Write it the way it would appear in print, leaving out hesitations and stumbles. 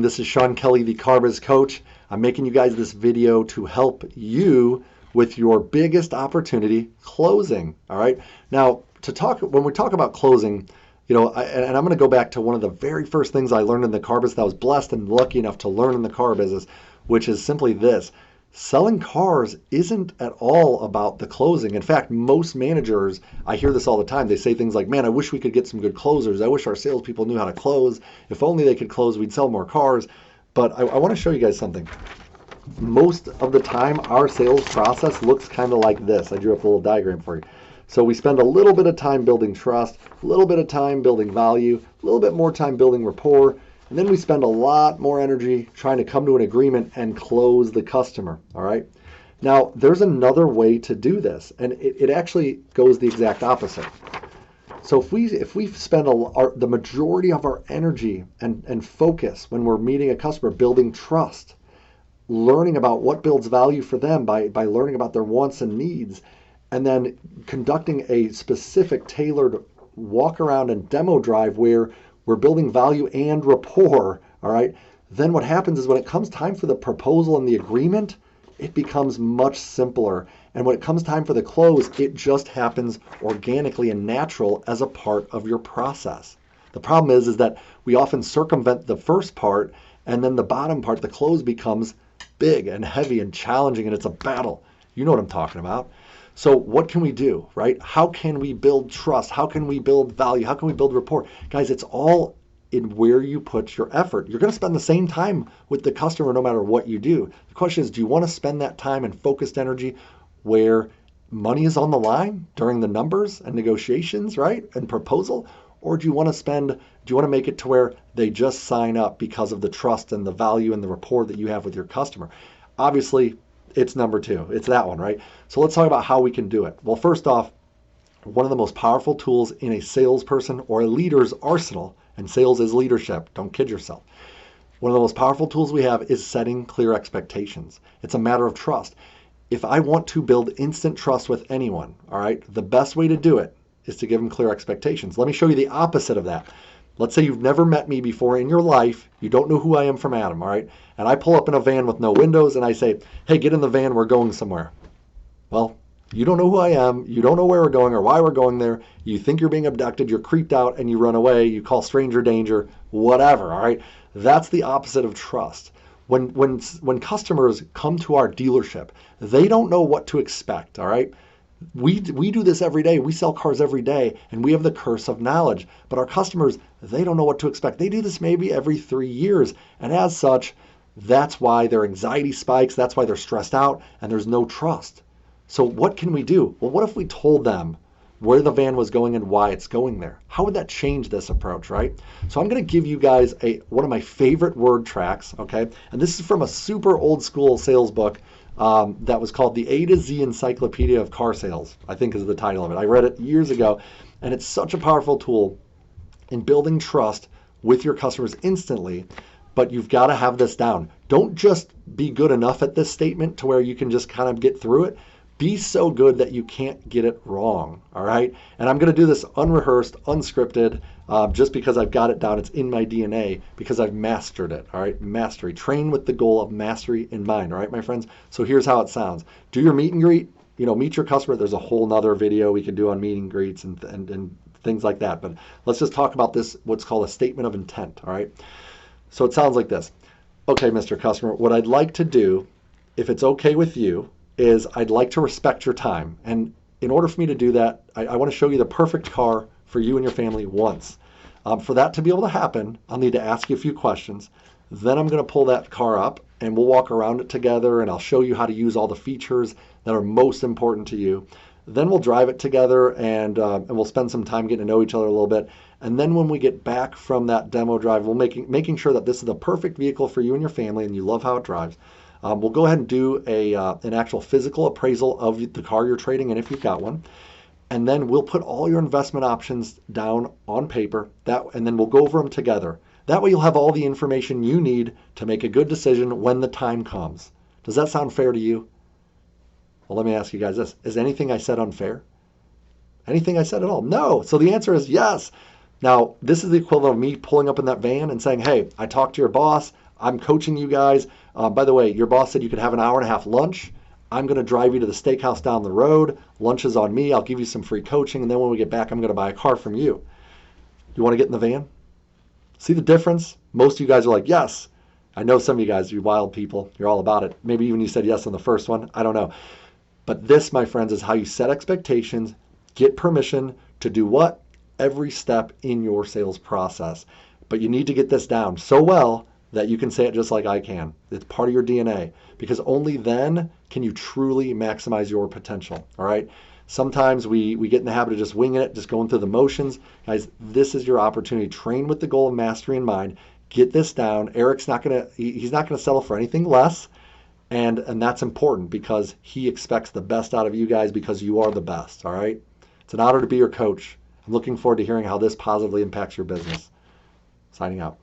This is Sean Kelley, the Carbis Coach. I'm making you guys this video to help you with your biggest opportunity, closing. All right. Now, when we talk about closing, and I'm going to go back to one of the very first things I learned in the car business that I was blessed and lucky enough to learn in the car business, which is simply this. Selling cars isn't at all about the closing. In fact, most managers, I hear this all the time. They say things like, man, I wish we could get some good closers. I wish our salespeople knew how to close. If only they could close, we'd sell more cars. But I want to show you guys something. Most of the time, our sales process looks kind of like this. I drew up a little diagram for you. So we spend a little bit of time building trust, a little bit of time building value, a little bit more time building rapport, and then we spend a lot more energy trying to come to an agreement and close the customer, all right? Now, there's another way to do this, and it actually goes the exact opposite. So if we spend the majority of our energy and focus when we're meeting a customer building trust, learning about what builds value for them by learning about their wants and needs, and then conducting a specific tailored walk around and demo drive where we're building value and rapport, all right? Then what happens is when it comes time for the proposal and the agreement, it becomes much simpler. And when it comes time for the close, it just happens organically and natural as a part of your process. The problem is that we often circumvent the first part, and then the bottom part, the close, becomes big and heavy and challenging, and it's a battle. You know what I'm talking about. So what can we do, right? How can we build trust? How can we build value? How can we build rapport? Guys, it's all in where you put your effort. You're going to spend the same time with the customer no matter what you do. The question is, do you want to spend that time and focused energy where money is on the line during the numbers and negotiations, right? And proposal? Or do you want to make it to where they just sign up because of the trust and the value and the rapport that you have with your customer? Obviously, it's number two. It's that one, right? So let's talk about how we can do it. Well, first off, one of the most powerful tools in a salesperson or a leader's arsenal, and sales is leadership, don't kid yourself. One of the most powerful tools we have is setting clear expectations. It's a matter of trust. If I want to build instant trust with anyone, all right, the best way to do it is to give them clear expectations. Let me show you the opposite of that. Let's say you've never met me before in your life. You don't know who I am from Adam, all right? And I pull up in a van with no windows and I say, hey, get in the van, we're going somewhere. Well, you don't know who I am. You don't know where we're going or why we're going there. You think you're being abducted, you're creeped out, and you run away. You call stranger danger, whatever, all right? That's the opposite of trust. When customers come to our dealership, they don't know what to expect, all right? We do this every day. We sell cars every day, and we have the curse of knowledge. But our customers, they don't know what to expect. They do this maybe every 3 years. And as such, that's why their anxiety spikes. That's why they're stressed out, and there's no trust. So what can we do? Well, what if we told them where the van was going and why it's going there? How would that change this approach, right? So I'm going to give you guys one of my favorite word tracks, okay? And this is from a super old school sales book that was called the A to Z Encyclopedia of Car Sales, I think is the title of it. I read it years ago, and it's such a powerful tool in building trust with your customers instantly, but you've got to have this down. Don't just be good enough at this statement to where you can just kind of get through it. Be so good that you can't get it wrong, all right? And I'm going to do this unrehearsed, unscripted, just because I've got it down. It's in my DNA because I've mastered it, all right? Mastery. Train with the goal of mastery in mind, all right, my friends? So here's how it sounds. Do your meet and greet, meet your customer. There's a whole nother video we can do on meet and greets and things like that. But let's just talk about this, what's called a statement of intent, all right? So it sounds like this. Okay, Mr. Customer, what I'd like to do, if it's okay with you, is I'd like to respect your time. And in order for me to do that, I want to show you the perfect car for you and your family once. For that to be able to happen, I'll need to ask you a few questions. Then I'm going to pull that car up and we'll walk around it together and I'll show you how to use all the features that are most important to you. Then we'll drive it together and we'll spend some time getting to know each other a little bit. And then when we get back from that demo drive, we'll making sure that this is the perfect vehicle for you and your family and you love how it drives. We'll go ahead and do an actual physical appraisal of the car you're trading in if you've got one. And then we'll put all your investment options down on paper, and then we'll go over them together. That way you'll have all the information you need to make a good decision when the time comes. Does that sound fair to you? Well, let me ask you guys this. Is anything I said unfair? Anything I said at all? No. So the answer is yes. Now, this is the equivalent of me pulling up in that van and saying, hey, I talked to your boss. I'm coaching you guys. By the way, your boss said you could have an hour and a half lunch. I'm going to drive you to the steakhouse down the road. Lunch is on me. I'll give you some free coaching. And then when we get back, I'm going to buy a car from you. You want to get in the van? See the difference? Most of you guys are like, yes. I know some of you guys, you wild people, you're all about it. Maybe even you said yes on the first one. I don't know. But this, my friends, is how you set expectations, get permission to do what? Every step in your sales process. But you need to get this down so well that you can say it just like I can. It's part of your DNA, because only then can you truly maximize your potential, all right? Sometimes we get in the habit of just winging it, just going through the motions. Guys, this is your opportunity. Train with the goal of mastery in mind. Get this down. Eric's he's not gonna settle for anything less. And that's important because he expects the best out of you guys because you are the best, all right? It's an honor to be your coach. I'm looking forward to hearing how this positively impacts your business. Signing out.